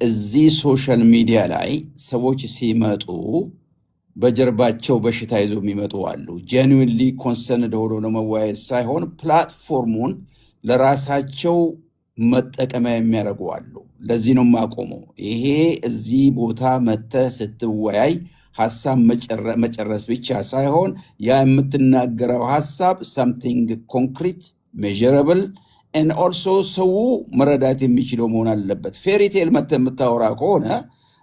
እዚህ ሶሻል ሚዲያ ላይ ሰዎች ሲመጡ በጀርባቸው በሽታ ይዞ የሚመጡ አሉ። ጄኑዊንሊ ኮንሰርንድ ሆኖ ለመወያየት ሳይሆን ፕላትፎርሙን ለራሳቸው መጠቀሚያ የሚያደርጉ አሉ። ለዚህ ነው የማቆመው። ይሄ እዚህ ቦታ መተህ ስትወያይ ሀሳብ መጨረስ ብቻ ሳይሆን ያ የምትናገረው ሀሳብ ሳምቲንግ ኮንክሪት ሜዥረብል ኤንድ ኦልሶ ሰው መረዳት የሚችለው መሆን አለበት። ፌሪቴል መተህ የምታወራ ከሆነ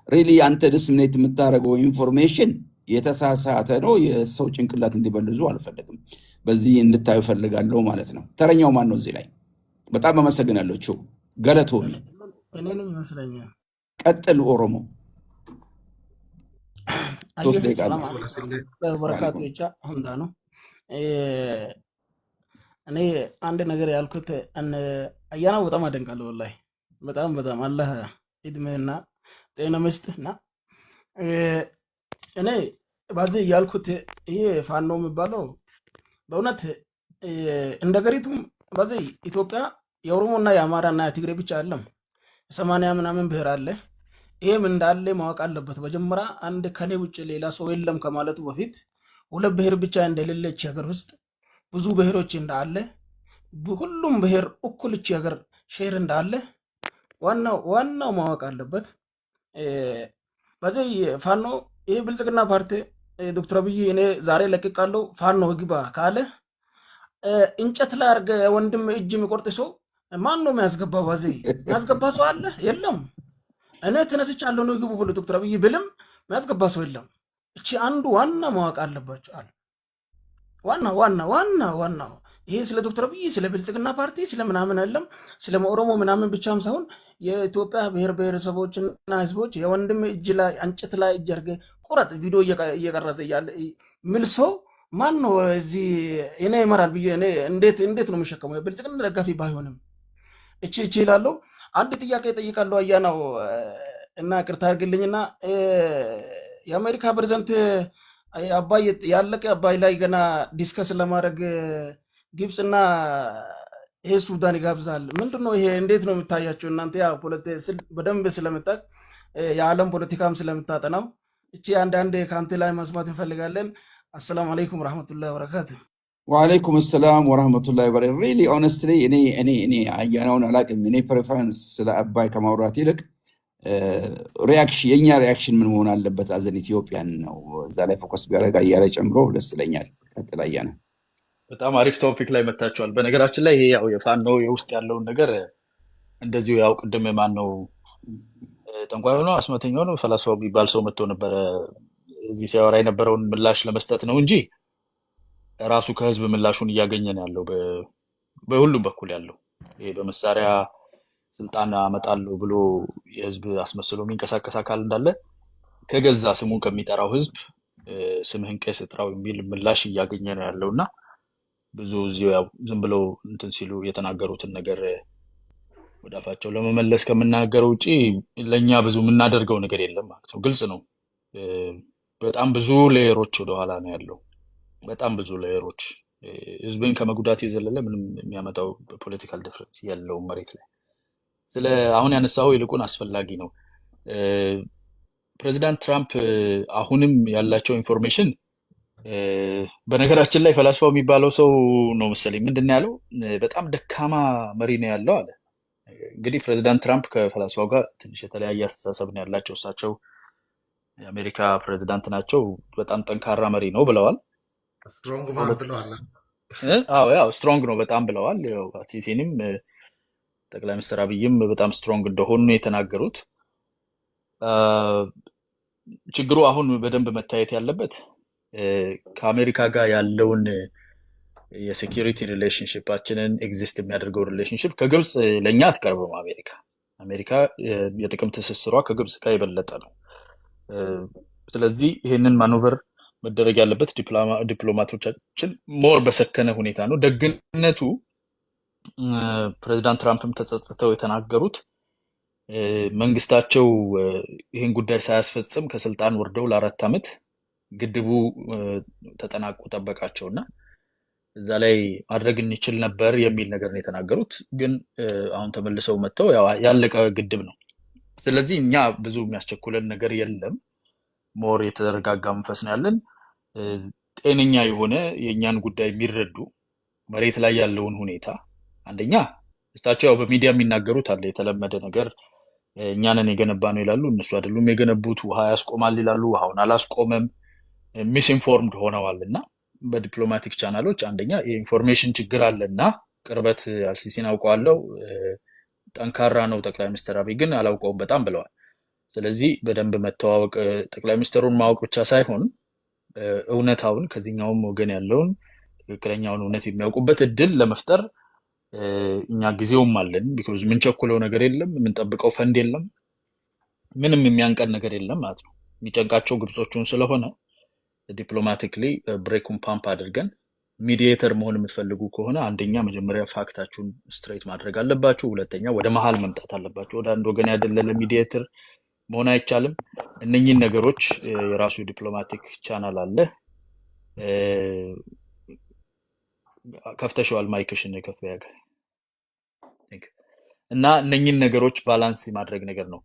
ሪሊ አንተ ዲስሚኔት የምታደርገው ኢንፎርሜሽን የተሳሳተ ነው። የሰው ጭንቅላት እንዲበልዙ አልፈልግም። በዚህ እንድታዩ ፈልጋለሁ ማለት ነው። ተረኛው ማን ነው እዚህ ላይ? በጣም አመሰግናለሁ። ገለቶ እኔንም ይመስለኛል። ቀጥል ኦሮሞ 3 ደቂቃ ሰላም በረካቱ ብቻ ሁንዳ ነው። እኔ አንድ ነገር ያልኩት አያና በጣም አደንቃለሁ። ወላሂ በጣም አላህ እድሜና ጤና መስጥና እኔ በዚህ ያልኩት ይሄ ፋኖ የሚባለው በእውነት እንደ ገሪቱም በዚህ ኢትዮጵያ የኦሮሞና የአማራና የትግሬ ብቻ አይደለም፣ 80 ምናምን ብሔር አለ። ይሄም እንዳለ ማወቅ አለበት። መጀመሪያ አንድ ከኔ ውጭ ሌላ ሰው የለም ከማለቱ በፊት 2 ብሔር ብቻ እንደሌለች ሀገር ውስጥ ብዙ ብሔሮች እንዳለ፣ ሁሉም ብሔር እኩል እቺ ሀገር ሼር እንዳለ ዋናው ማወቅ አለበት። በዚህ ፋኖ ይሄ ብልጽግና ፓርቲ ዶክተር አብይ እኔ ዛሬ ለቅቃለሁ ፋኖ ግባ ካለ እንጨት ላይ አርገ ወንድም እጅ የሚቆርጥ ሰው ማን ነው የሚያስገባው? በዚህ የሚያስገባ ሰው አለ? የለም። እኔ ተነስቻለሁ ነው ግቡ ብሎ ዶክተር አብይ ብልም የሚያስገባ ሰው የለም። እቺ አንዱ ዋና ማወቅ አለባቸው አለ። ዋና ይሄ ስለ ዶክተር አብይ ስለ ብልጽግና ፓርቲ ስለ ምናምን አይደለም፣ ስለ ኦሮሞ ምናምን ብቻም ሳይሆን የኢትዮጵያ ብሔር ብሔረሰቦችና ህዝቦች የወንድም እጅ ላይ እንጨት ላይ እጅ አርገ ቁረጥ ቪዲዮ እየቀረጸ እያለ ምልሶ ማን ነው እዚህ እኔ ይመራል ብዬ እኔ እንዴት ነው የሚሸከመው? የብልጽግና ደጋፊ ባይሆንም እቺ ይላለው። አንድ ጥያቄ ጠይቃለሁ አያናው እና ቅርታ አድርግልኝና የአሜሪካ ፕሬዝዳንት አባይ ያለቀ አባይ ላይ ገና ዲስከስ ለማድረግ ግብፅና ይሄ ሱዳን ይጋብዛል። ምንድነው ይሄ? እንዴት ነው የምታያቸው እናንተ? ያ በደንብ ስለምታውቅ የዓለም ፖለቲካም ስለምታጠናው እቺ አንዳንድ ካንተ ላይ መስማት እንፈልጋለን። አሰላሙ አለይኩም ወራህመቱላሂ ወበረካቱ። ወአለይኩም ሰላም ወራህመቱላሂ ወበረካቱ። ሪሊ ኦነስትሊ እኔ አያናውን አላቅም። እኔ ፕሬፈረንስ ስለ አባይ ከማውራት ይልቅ የኛ ሪያክሽን ምን መሆን አለበት አዘን ኢትዮጵያን ነው። እዛ ላይ ፎከስ ቢያደርግ አያለ ጨምሮ ደስ ይለኛል። ቀጥል አያና። በጣም አሪፍ ቶፒክ ላይ መታችኋል። በነገራችን ላይ ይሄ ያው የፋኖ የውስጥ ያለውን ነገር እንደዚሁ ያው ቅድም ማን ነው ጠንቋዩ ነው አስመተኛው ነው ፈላስፋው ቢባል ሰው መጥቶ ነበረ እዚህ ሲያወራ የነበረውን ምላሽ ለመስጠት ነው እንጂ ራሱ ከህዝብ ምላሹን እያገኘ ነው ያለው። በሁሉም በኩል ያለው ይሄ በመሳሪያ ስልጣን አመጣለሁ ብሎ የህዝብ አስመስሎ የሚንቀሳቀስ አካል እንዳለ ከገዛ ስሙ ከሚጠራው ህዝብ ስምህን ቄስ ጥራው የሚል ምላሽ እያገኘ ነው ያለውና ብዙ እዚሁ ያው ዝም ብለው እንትን ሲሉ የተናገሩትን ነገር ወደ አፋቸው ለመመለስ ከምናገረው ውጪ ለኛ ብዙ የምናደርገው ነገር የለም ማለት ነው። ግልጽ ነው። በጣም ብዙ ሌየሮች ወደ ኋላ ነው ያለው። በጣም ብዙ ሌየሮች ህዝብን ከመጉዳት የዘለለ ምንም የሚያመጣው ፖለቲካል ዲፍረንስ የለውም መሬት ላይ። ስለ አሁን ያነሳው ይልቁን አስፈላጊ ነው። ፕሬዚዳንት ትራምፕ አሁንም ያላቸው ኢንፎርሜሽን በነገራችን ላይ ፈላስፋው የሚባለው ሰው ነው መሰለኝ ምንድነው ያለው? በጣም ደካማ መሪ ነው ያለው አለ። እንግዲህ ፕሬዚዳንት ትራምፕ ከፈላስፋው ጋር ትንሽ የተለያየ አስተሳሰብ ነው ያላቸው። እሳቸው የአሜሪካ ፕሬዚዳንት ናቸው፣ በጣም ጠንካራ መሪ ነው ብለዋል። ስትሮንግ ማን ብለዋል? ያው ስትሮንግ ነው በጣም ብለዋል። ያው ሲሲንም ጠቅላይ ሚኒስትር አብይም በጣም ስትሮንግ እንደሆኑ የተናገሩት። ችግሩ አሁን በደንብ መታየት ያለበት ከአሜሪካ ጋር ያለውን የሴኩሪቲ ሪሌሽንሺፓችንን ኤግዚስት የሚያደርገው ሪሌሽንሺፕ ከግብጽ ለኛ አትቀርብም። አሜሪካ የጥቅም ትስስሯ ከግብጽ ጋር የበለጠ ነው። ስለዚህ ይሄንን ማኖቨር መደረግ ያለበት ዲፕሎማቶቻችን ሞር በሰከነ ሁኔታ ነው። ደግነቱ ፕሬዚዳንት ትራምፕም ተጸጽተው የተናገሩት መንግስታቸው ይሄን ጉዳይ ሳያስፈጽም ከስልጣን ወርደው ለ4 ዓመት ግድቡ ተጠናቆ ጠበቃቸውና እዛ ላይ ማድረግ እንችል ነበር የሚል ነገር ነው የተናገሩት። ግን አሁን ተመልሰው መጥተው ያለቀ ግድብ ነው ስለዚህ እኛ ብዙ የሚያስቸኩለን ነገር የለም። ሞር የተረጋጋ መንፈስ ነው ያለን። ጤነኛ የሆነ የእኛን ጉዳይ የሚረዱ መሬት ላይ ያለውን ሁኔታ አንደኛ እሳቸው ያው በሚዲያ የሚናገሩት አለ የተለመደ ነገር እኛንን የገነባ ነው ይላሉ። እነሱ አይደሉም የገነቡት። ውሃ ያስቆማል ይላሉ። ውሃውን አላስቆመም። ሚስኢንፎርምድ ሆነዋል እና በዲፕሎማቲክ ቻናሎች አንደኛ የኢንፎርሜሽን ችግር አለና ቅርበት አልሲሲን አውቀዋለሁ ጠንካራ ነው ጠቅላይ ሚኒስትር አብይ ግን አላውቀውም በጣም ብለዋል። ስለዚህ በደንብ መተዋወቅ ጠቅላይ ሚኒስትሩን ማወቅ ብቻ ሳይሆን እውነታውን ከዚህኛውም ወገን ያለውን ትክክለኛውን እውነት የሚያውቁበት እድል ለመፍጠር እኛ ጊዜውም አለን። ቢኮዝ የምንቸኩለው ነገር የለም፣ የምንጠብቀው ፈንድ የለም፣ ምንም የሚያንቀን ነገር የለም ማለት ነው። የሚጨንቃቸው ግብጾቹን ስለሆነ ዲፕሎማቲክሊ ብሬኩን ፓምፕ አድርገን ሚዲዬተር መሆን የምትፈልጉ ከሆነ አንደኛ መጀመሪያ ፋክታችሁን ስትሬት ማድረግ አለባችሁ። ሁለተኛ ወደ መሀል መምጣት አለባችሁ። ወደ አንድ ወገን ያደለለ ሚዲዬተር መሆን አይቻልም። እነኚህን ነገሮች የራሱ ዲፕሎማቲክ ቻናል አለ። ከፍተሽዋል ማይክሽን ከፍ ያገ እና እነኚህን ነገሮች ባላንስ ማድረግ ነገር ነው።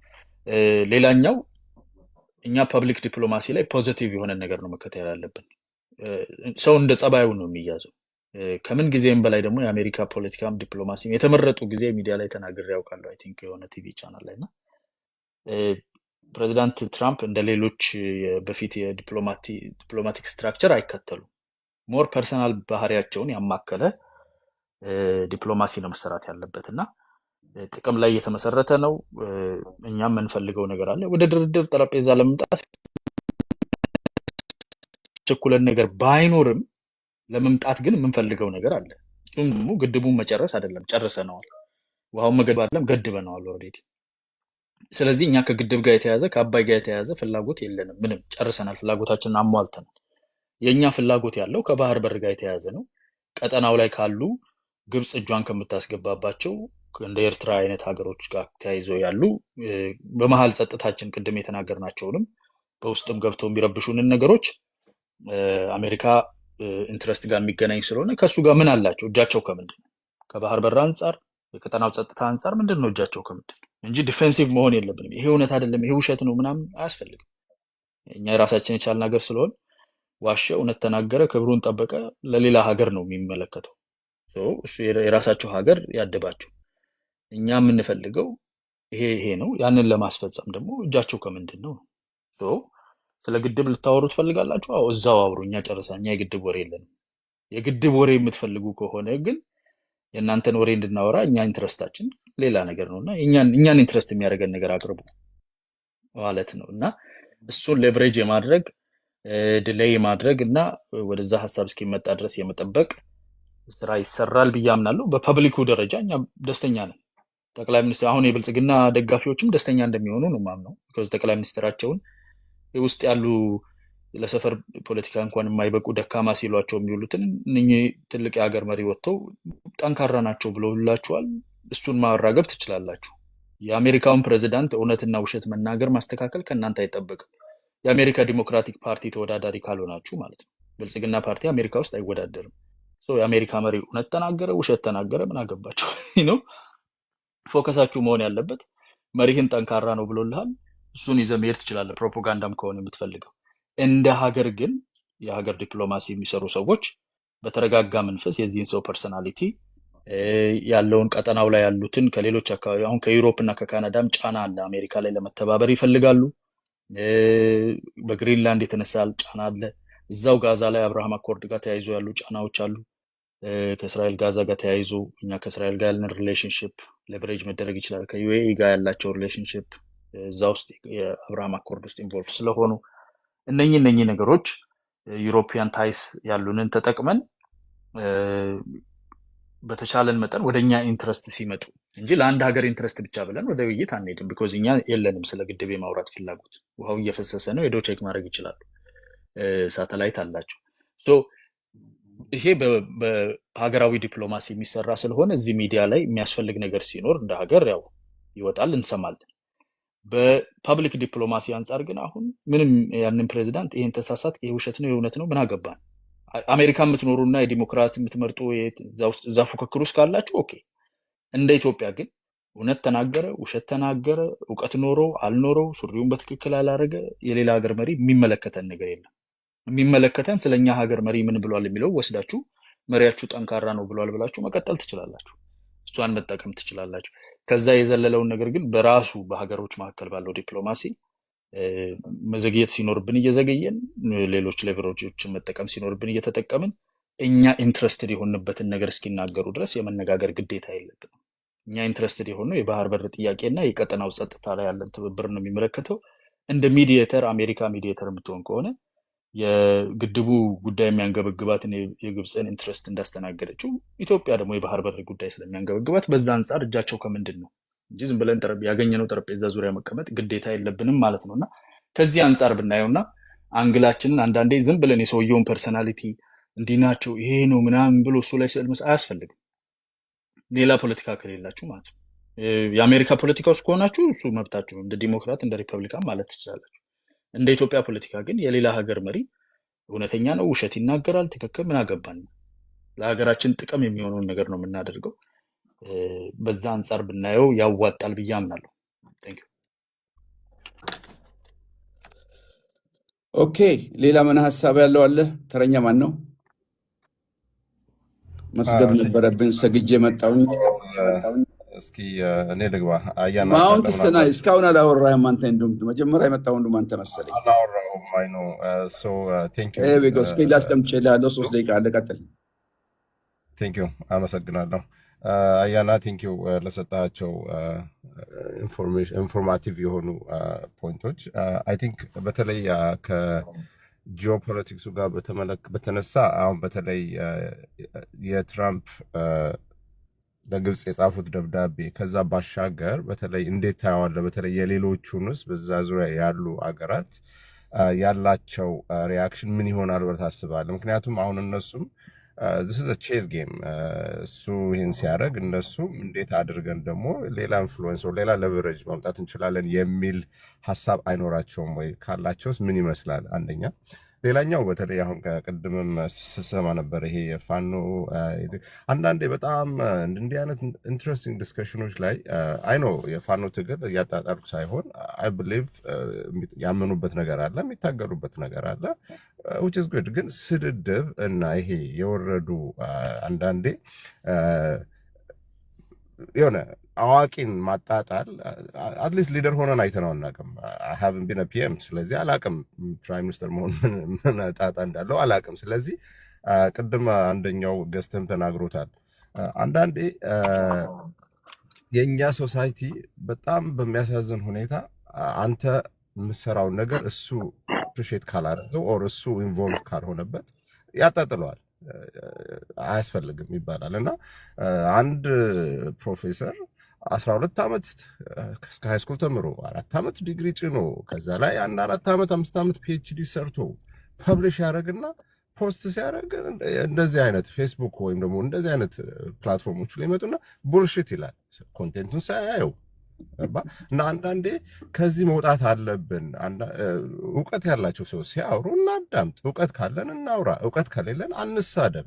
ሌላኛው እኛ ፐብሊክ ዲፕሎማሲ ላይ ፖዚቲቭ የሆነ ነገር ነው መከተል ያለብን። ሰው እንደ ጸባዩ ነው የሚያዘው። ከምን ጊዜም በላይ ደግሞ የአሜሪካ ፖለቲካም ዲፕሎማሲ የተመረጡ ጊዜ ሚዲያ ላይ ተናግሬ ያውቃለሁ። አይ ቲንክ የሆነ ቲቪ ቻናል ላይ እና ፕሬዚዳንት ትራምፕ እንደ ሌሎች በፊት የዲፕሎማቲክ ስትራክቸር አይከተሉም። ሞር ፐርሰናል ባህሪያቸውን ያማከለ ዲፕሎማሲ ነው መሰራት ያለበት እና ጥቅም ላይ የተመሰረተ ነው። እኛም የምንፈልገው ነገር አለ። ወደ ድርድር ጠረጴዛ ለመምጣት ቸኩለን ነገር ባይኖርም ለመምጣት ግን የምንፈልገው ነገር አለ። እሱም ደግሞ ግድቡን መጨረስ አይደለም፣ ጨርሰነዋል። ውሃውን መገደብ አይደለም፣ ገድበነዋል ኦልሬዲ። ስለዚህ እኛ ከግድብ ጋር የተያዘ ከአባይ ጋር የተያዘ ፍላጎት የለንም። ምንም ጨርሰናል፣ ፍላጎታችንን አሟልተናል። የኛ ፍላጎት ያለው ከባህር በር ጋር የተያዘ ነው። ቀጠናው ላይ ካሉ ግብጽ እጇን ከምታስገባባቸው እንደ ኤርትራ አይነት ሀገሮች ጋር ተያይዘው ያሉ በመሀል ጸጥታችን ቅድም የተናገርናቸውንም በውስጥም ገብተው የሚረብሹንን ነገሮች አሜሪካ ኢንትረስት ጋር የሚገናኝ ስለሆነ ከሱ ጋር ምን አላቸው? እጃቸው ከምንድን ነው? ከባህር በር አንጻር የቀጠናው ጸጥታ አንጻር ምንድን ነው እጃቸው ከምንድን ነው? እንጂ ዲፌንሲቭ መሆን የለብንም። ይሄ እውነት አይደለም፣ ይሄ ውሸት ነው ምናምን አያስፈልግም። እኛ የራሳችን የቻልን ሀገር ስለሆን ዋሸ፣ እውነት ተናገረ፣ ክብሩን ጠበቀ ለሌላ ሀገር ነው የሚመለከተው። እሱ የራሳቸው ሀገር ያደባቸው። እኛ የምንፈልገው ይሄ ነው። ያንን ለማስፈጸም ደግሞ እጃቸው ከምንድን ነው? ስለ ግድብ ልታወሩ ትፈልጋላችሁ? አዎ እዛው አውሩ፣ እኛ ጨርሳ። እኛ የግድብ ወሬ የለንም። የግድብ ወሬ የምትፈልጉ ከሆነ ግን የእናንተን ወሬ እንድናወራ እኛ ኢንትረስታችን ሌላ ነገር ነው እና እኛን ኢንትረስት የሚያደርገን ነገር አቅርቡ ማለት ነው እና እሱን ሌቨሬጅ የማድረግ ዲሌይ የማድረግ እና ወደዛ ሀሳብ እስኪመጣ ድረስ የመጠበቅ ስራ ይሰራል ብዬ አምናለሁ። በፐብሊኩ ደረጃ እኛ ደስተኛ ነን። ጠቅላይ ሚኒስትር አሁን የብልጽግና ደጋፊዎችም ደስተኛ እንደሚሆኑ ነው የማምነው። ቢኮዝ ጠቅላይ ሚኒስትራቸውን ውስጥ ያሉ ለሰፈር ፖለቲካ እንኳን የማይበቁ ደካማ ሲሏቸው የሚውሉትን እነኚህ ትልቅ የሀገር መሪ ወጥተው ጠንካራ ናቸው ብለውላችኋል። እሱን ማራገብ ትችላላችሁ። የአሜሪካውን ፕሬዚዳንት እውነትና ውሸት መናገር ማስተካከል ከእናንተ አይጠበቅም። የአሜሪካ ዲሞክራቲክ ፓርቲ ተወዳዳሪ ካልሆናችሁ ማለት ነው። ብልጽግና ፓርቲ አሜሪካ ውስጥ አይወዳደርም። የአሜሪካ መሪ እውነት ተናገረ ውሸት ተናገረ ምን አገባቸው ነው። ፎከሳችሁ መሆን ያለበት መሪህን ጠንካራ ነው ብሎልሃል፣ እሱን ይዘህ መሄድ ትችላለህ፣ ፕሮፓጋንዳም ከሆነ የምትፈልገው። እንደ ሀገር ግን የሀገር ዲፕሎማሲ የሚሰሩ ሰዎች በተረጋጋ መንፈስ የዚህን ሰው ፐርሰናሊቲ ያለውን ቀጠናው ላይ ያሉትን ከሌሎች አካባቢ አሁን ከዩሮፕ እና ከካናዳም ጫና አለ አሜሪካ ላይ ለመተባበር ይፈልጋሉ። በግሪንላንድ የተነሳ ጫና አለ። እዛው ጋዛ ላይ አብርሃም አኮርድ ጋር ተያይዞ ያሉ ጫናዎች አሉ። ከእስራኤል ጋዛ ጋር ተያይዞ እኛ ከእስራኤል ጋር ያለን ሪሌሽንሽፕ ሌቨሬጅ መደረግ ይችላል። ከዩኤኢ ጋር ያላቸው ሪሌሽንሽፕ እዛ ውስጥ የአብርሃም አኮርድ ውስጥ ኢንቮልቭ ስለሆኑ እነኚህ ነገሮች ዩሮፒያን ታይስ ያሉንን ተጠቅመን በተቻለን መጠን ወደኛ ኢንትረስት ሲመጡ እንጂ ለአንድ ሀገር ኢንትረስት ብቻ ብለን ወደ ውይይት አንሄድም። ቢኮዝ እኛ የለንም ስለ ግድብ የማውራት ፍላጎት። ውሃው እየፈሰሰ ነው፣ ሄዶ ቼክ ማድረግ ይችላሉ። ሳተላይት አላቸው። ይሄ በሀገራዊ ዲፕሎማሲ የሚሰራ ስለሆነ እዚህ ሚዲያ ላይ የሚያስፈልግ ነገር ሲኖር እንደ ሀገር ያው ይወጣል፣ እንሰማለን። በፐብሊክ ዲፕሎማሲ አንጻር ግን አሁን ምንም ያንን ፕሬዚዳንት ይሄን ተሳሳት፣ ይሄ ውሸት ነው፣ የእውነት ነው ምን አገባን። አሜሪካ የምትኖሩና የዲሞክራሲ የምትመርጡ እዛ ፉክክር ውስጥ ካላችሁ ኦኬ። እንደ ኢትዮጵያ ግን እውነት ተናገረ፣ ውሸት ተናገረ፣ እውቀት ኖረው አልኖረው፣ ሱሪውን በትክክል አላረገ፣ የሌላ ሀገር መሪ የሚመለከተን ነገር የለም። የሚመለከተን ስለኛ ሀገር መሪ ምን ብሏል የሚለው ወስዳችሁ መሪያችሁ ጠንካራ ነው ብሏል ብላችሁ መቀጠል ትችላላችሁ። እሷን መጠቀም ትችላላችሁ። ከዛ የዘለለውን ነገር ግን በራሱ በሀገሮች መካከል ባለው ዲፕሎማሲ መዘግየት ሲኖርብን እየዘገየን፣ ሌሎች ሌቨሬጆችን መጠቀም ሲኖርብን እየተጠቀምን እኛ ኢንትረስትድ የሆንበትን ነገር እስኪናገሩ ድረስ የመነጋገር ግዴታ የለብንም። እኛ ኢንትረስትድ የሆነው የባህር በር ጥያቄና የቀጠናው ጸጥታ ላይ ያለን ትብብር ነው የሚመለከተው። እንደ ሚዲየተር አሜሪካ ሚዲየተር የምትሆን ከሆነ የግድቡ ጉዳይ የሚያንገበግባትን የግብፅን ኢንትረስት እንዳስተናገደችው ኢትዮጵያ ደግሞ የባህር በር ጉዳይ ስለሚያንገበግባት በዛ አንጻር እጃቸው ከምንድን ነው እንጂ ዝም ብለን ያገኘነው ጠረጴዛ ዙሪያ መቀመጥ ግዴታ የለብንም ማለት ነውና ከዚህ አንጻር ብናየውና አንግላችንን አንዳንዴ ዝም ብለን የሰውየውን ፐርሰናሊቲ እንዲህ ናቸው ይሄ ነው ምናምን ብሎ እሱ ላይ ስዕል መስጠት አያስፈልግም። ሌላ ፖለቲካ ከሌላችሁ ማለት ነው። የአሜሪካ ፖለቲካ ውስጥ ከሆናችሁ እሱ መብታችሁ፣ እንደ ዲሞክራት እንደ ሪፐብሊካን ማለት ትችላላችሁ። እንደ ኢትዮጵያ ፖለቲካ ግን የሌላ ሀገር መሪ እውነተኛ ነው ውሸት ይናገራል ትክክል ምን አገባን፣ ለሀገራችን ጥቅም የሚሆነውን ነገር ነው የምናደርገው። በዛ አንጻር ብናየው ያዋጣል ብዬ አምናለሁ። ቴንክ ዩ። ኦኬ፣ ሌላ ምን ሀሳብ ያለው አለ? ተረኛ ማን ነው? መስገድ ነበረብን፣ ሰግጄ መጣሁኝ። እስኪ እኔ ልግባ። አያና ማውንት ስና እስካሁን አላወራህም አንተ። እንደውም መጀመሪያ የመጣው እንደውም አንተ መሰለኝ። አላወራሁም። አይ ኖ ሶ ቴንክ ዩ ቢጎ ስፔል አስቀምጬልሃለሁ። 3 ደቂቃ አለ፣ ቀጥል። ቴንክ ዩ አመሰግናለሁ። አያና ቴንክ ዩ ለሰጣቸው ኢንፎርማቲቭ የሆኑ ፖይንቶች። አይ ቲንክ በተለይ ከጂኦፖለቲክሱ ጋር በተነሳ አሁን በተለይ የትራምፕ ለግብፅ የጻፉት ደብዳቤ ከዛ ባሻገር በተለይ እንዴት ታየዋለህ? በተለይ የሌሎቹንስ በዛ ዙሪያ ያሉ አገራት ያላቸው ሪያክሽን ምን ይሆናል ብለህ ታስባለህ? ምክንያቱም አሁን እነሱም this is a chess game እሱ ይህን ሲያደርግ እነሱም እንዴት አድርገን ደግሞ ሌላ ኢንፍሉዌንስ ሌላ ለቨሬጅ ማምጣት እንችላለን የሚል ሀሳብ አይኖራቸውም ወይ? ካላቸውስ ምን ይመስላል? አንደኛ። ሌላኛው በተለይ አሁን ከቅድምም ስሰማ ነበር ይሄ የፋኖ አንዳንዴ በጣም እንዲህ አይነት ኢንትረስቲንግ ዲስከሽኖች ላይ አይኖ የፋኖ ትግል እያጣጣልኩ ሳይሆን አይ ብሊቭ ያመኑበት ነገር አለ፣ የሚታገሉበት ነገር አለ which is good። ግን ስድድብ እና ይሄ የወረዱ አንዳንዴ የሆነ አዋቂን ማጣጣል አትሊስት ሊደር ሆነን አይተነው አናውቅም። ሀቭን ቢን ፒኤም ስለዚህ አላቅም ፕራይም ሚኒስተር መሆን ምን ጣጣ እንዳለው አላቅም። ስለዚህ ቅድም አንደኛው ገዝተም ተናግሮታል። አንዳንዴ የእኛ ሶሳይቲ በጣም በሚያሳዝን ሁኔታ አንተ የምሰራውን ነገር እሱ አፕሪሺየት ካላደረገው ኦር እሱ ኢንቮልቭ ካልሆነበት ያጣጥለዋል፣ አያስፈልግም ይባላል። እና አንድ ፕሮፌሰር 12 ዓመት እስከ ሃይስኩል ተምሮ 4 ዓመት ዲግሪ ጭኖ ከዛ ላይ 4 ዓመት 5 ዓመት ፒኤችዲ ሰርቶ ፐብሊሽ ያደረግና ፖስት ሲያደረግ እንደዚህ አይነት ፌስቡክ ወይም ደግሞ እንደዚህ አይነት ፕላትፎርሞች ላይ ይመጡና ቡልሽት ይላል ኮንቴንቱን ሳያየው እና አንዳንዴ ከዚህ መውጣት አለብን። እውቀት ያላቸው ሰው ሲያወሩ እናዳምጥ፣ እውቀት ካለን እናውራ፣ እውቀት ከሌለን አንሳደብ።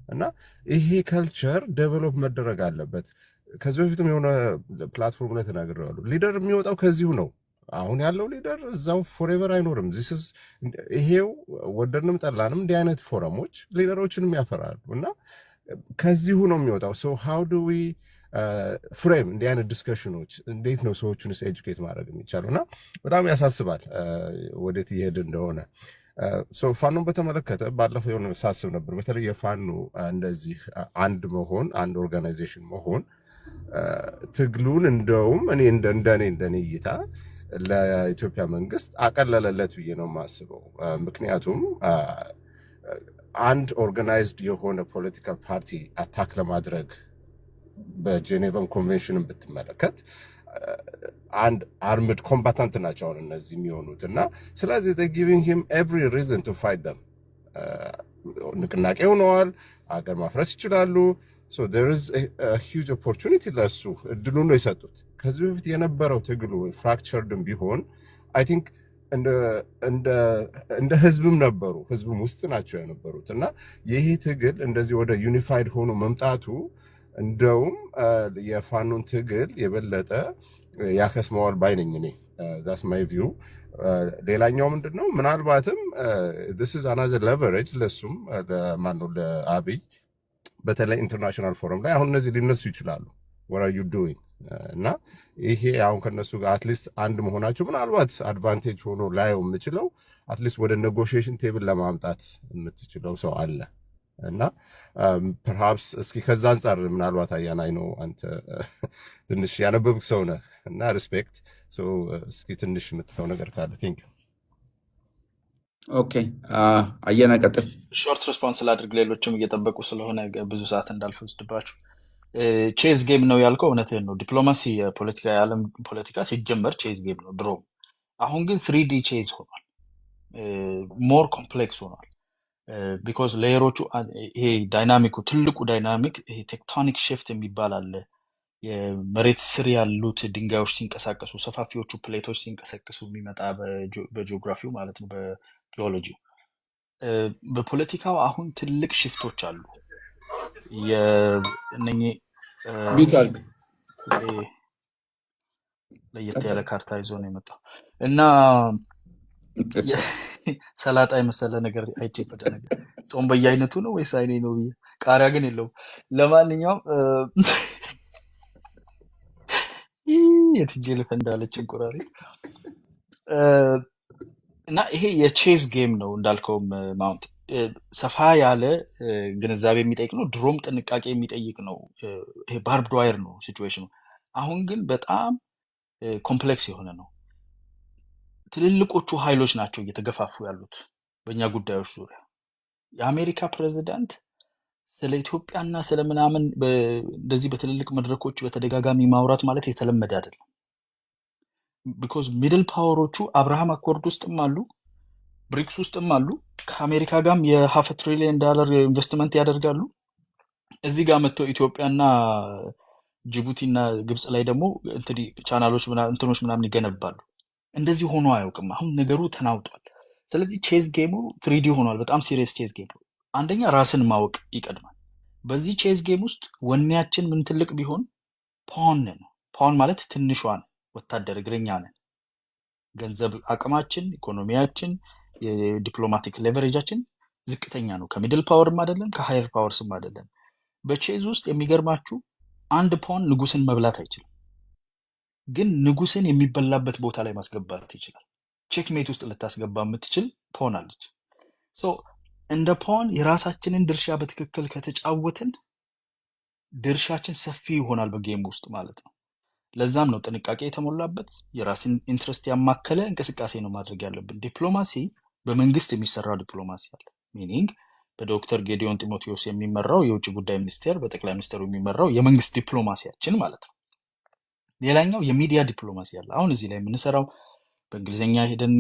እና ይሄ ከልቸር ዴቨሎፕ መደረግ አለበት። ከዚህ በፊትም የሆነ ፕላትፎርም ላይ ተናግሬዋለሁ። ሊደር የሚወጣው ከዚሁ ነው። አሁን ያለው ሊደር እዛው ፎሬቨር አይኖርም። ይሄው ወደድንም ጠላንም እንዲህ አይነት ፎረሞች ሊደሮችንም ያፈራሉ እና ከዚሁ ነው የሚወጣው። ሶ ሃው ዱ ዊ ፍሬም እንዲህ አይነት ዲስከሽኖች እንዴት ነው ሰዎቹንስ ኤጁኬት ማድረግ የሚቻለው? እና በጣም ያሳስባል ወዴት እየሄድ እንደሆነ። ፋኖን በተመለከተ ባለፈው የሆነ ሳስብ ነበር። በተለይ የፋኖ እንደዚህ አንድ መሆን አንድ ኦርጋናይዜሽን መሆን ትግሉን እንደውም እኔ እንደኔ እይታ ለኢትዮጵያ መንግስት አቀለለለት ብዬ ነው የማስበው። ምክንያቱም አንድ ኦርጋናይዝድ የሆነ ፖለቲካል ፓርቲ አታክ ለማድረግ በጄኔቫን ኮንቬንሽንን ብትመለከት አንድ አርምድ ኮምባታንት ናቸው አሁን እነዚህ የሚሆኑት እና ስለዚህ ጊቪንግ ሂም ኤቭሪ ሪዝን ቱ ፋይት ደም ንቅናቄ ሆነዋል፣ አገር ማፍረስ ይችላሉ። ሶ ዜር ኢዝ አ ሂውጅ ኦፖርቹኒቲ ለሱ እድሉን ነው የሰጡት። ከዚህ በፊት የነበረው ትግሉ ፍራክቸርድም ቢሆን አይ ቲንክ እንደ ህዝብም ነበሩ፣ ህዝብም ውስጥ ናቸው የነበሩት እና ይሄ ትግል እንደዚህ ወደ ዩኒፋይድ ሆኖ መምጣቱ እንደውም የፋኖን ትግል የበለጠ ያከስመዋል ባይ ነኝ እኔ። ዛስ ማይ ቪው። ሌላኛው ምንድነው ምናልባትም this is another leverage ለሱም ማነው ለአብይ በተለይ ኢንተርናሽናል ፎረም ላይ አሁን እነዚህ ሊነሱ ይችላሉ። what are you doing እና ይሄ አሁን ከነሱ ጋር አትሊስት አንድ መሆናቸው ምናልባት አድቫንቴጅ ሆኖ ላየው የምችለው አትሊስት ወደ ኔጎሽዬሽን ቴብል ለማምጣት የምትችለው ሰው አለ እና ፐርሃፕስ እስኪ ከዛ አንጻር ምናልባት አያናይ ነው አንተ ትንሽ ያነበብክ ሰው ነህ እና ሪስፔክት እስኪ ትንሽ የምትለው ነገር ካለ ቴንክ ዩ። ኦኬ አየና ቀጥል። ሾርት ሪስፖንስ ላድርግ፣ ሌሎችም እየጠበቁ ስለሆነ ብዙ ሰዓት እንዳልፈጅባችሁ። ቼዝ ጌም ነው ያልከው እውነትህን ነው። ዲፕሎማሲ የፖለቲካ የዓለም ፖለቲካ ሲጀመር ቼዝ ጌም ነው ድሮ። አሁን ግን 3D ቼዝ ሆኗል፣ ሞር ኮምፕሌክስ ሆኗል። ቢኮዝ ሌየሮቹ ይሄ ዳይናሚኩ ትልቁ ዳይናሚክ ይሄ ቴክቶኒክ ሽፍት የሚባል አለ። የመሬት ስር ያሉት ድንጋዮች ሲንቀሳቀሱ፣ ሰፋፊዎቹ ፕሌቶች ሲንቀሳቀሱ የሚመጣ በጂኦግራፊው ማለት ነው፣ በጂኦሎጂው። በፖለቲካው አሁን ትልቅ ሽፍቶች አሉ። እነኚህ ሚት አድርግ። ለየት ቀጥል። ያለ ካርታ ይዞ ነው የመጣው እና ሰላጣ የመሰለ ነገር አይቼበት ነገር ጾም በየአይነቱ ነው ወይስ አይኔ ነው ብዬ፣ ቃሪያ ግን የለውም። ለማንኛውም የትጄ ልፈንዳለች እንቁራሪ እና ይሄ የቼዝ ጌም ነው እንዳልከውም ማውንት ሰፋ ያለ ግንዛቤ የሚጠይቅ ነው። ድሮም ጥንቃቄ የሚጠይቅ ነው። ይሄ ባርብድ ዋየር ነው ሲቹዌሽኑ። አሁን ግን በጣም ኮምፕሌክስ የሆነ ነው። ትልልቆቹ ኃይሎች ናቸው እየተገፋፉ ያሉት በእኛ ጉዳዮች ዙሪያ። የአሜሪካ ፕሬዚዳንት ስለ ኢትዮጵያና ስለ ምናምን እንደዚህ በትልልቅ መድረኮች በተደጋጋሚ ማውራት ማለት የተለመደ አይደለም። ቢኮዝ ሚድል ፓወሮቹ አብርሃም አኮርድ ውስጥም አሉ፣ ብሪክስ ውስጥም አሉ። ከአሜሪካ ጋርም የ5 ትሪሊየን ዶላር ኢንቨስትመንት ያደርጋሉ። እዚህ ጋር መጥተው ኢትዮጵያና ጅቡቲና ግብጽ ላይ ደግሞ ቻናሎች እንትኖች ምናምን ይገነባሉ። እንደዚህ ሆኖ አያውቅም። አሁን ነገሩ ተናውጧል። ስለዚህ ቼዝ ጌሙ 3D ሆኗል። በጣም ሲሪየስ ቼዝ ጌም ነው። አንደኛ ራስን ማወቅ ይቀድማል። በዚህ ቼዝ ጌም ውስጥ ወኔያችን ምን ትልቅ ቢሆን ፓውን ነን። ፓውን ማለት ትንሿ ነው፣ ወታደር እግረኛ ነን። ገንዘብ አቅማችን፣ ኢኮኖሚያችን፣ የዲፕሎማቲክ ሌቨሬጃችን ዝቅተኛ ነው። ከሚድል ፓወርም አይደለም፣ ከሃየር ፓወርስም አይደለም። በቼዝ ውስጥ የሚገርማችሁ አንድ ፓውን ንጉስን መብላት አይችልም፣ ግን ንጉስን የሚበላበት ቦታ ላይ ማስገባት ይችላል። ቼክሜት ውስጥ ልታስገባ የምትችል ፓውን አለች። ሶ እንደ ፓውን የራሳችንን ድርሻ በትክክል ከተጫወትን ድርሻችን ሰፊ ይሆናል በጌም ውስጥ ማለት ነው። ለዛም ነው ጥንቃቄ የተሞላበት የራስን ኢንትረስት ያማከለ እንቅስቃሴ ነው ማድረግ ያለብን። ዲፕሎማሲ በመንግስት የሚሰራ ዲፕሎማሲ አለ። ሚኒንግ በዶክተር ጌዲዮን ጢሞቴዎስ የሚመራው የውጭ ጉዳይ ሚኒስቴር፣ በጠቅላይ ሚኒስትሩ የሚመራው የመንግስት ዲፕሎማሲያችን ማለት ነው። ሌላኛው የሚዲያ ዲፕሎማሲ አለ። አሁን እዚህ ላይ የምንሰራው በእንግሊዝኛ ሄደን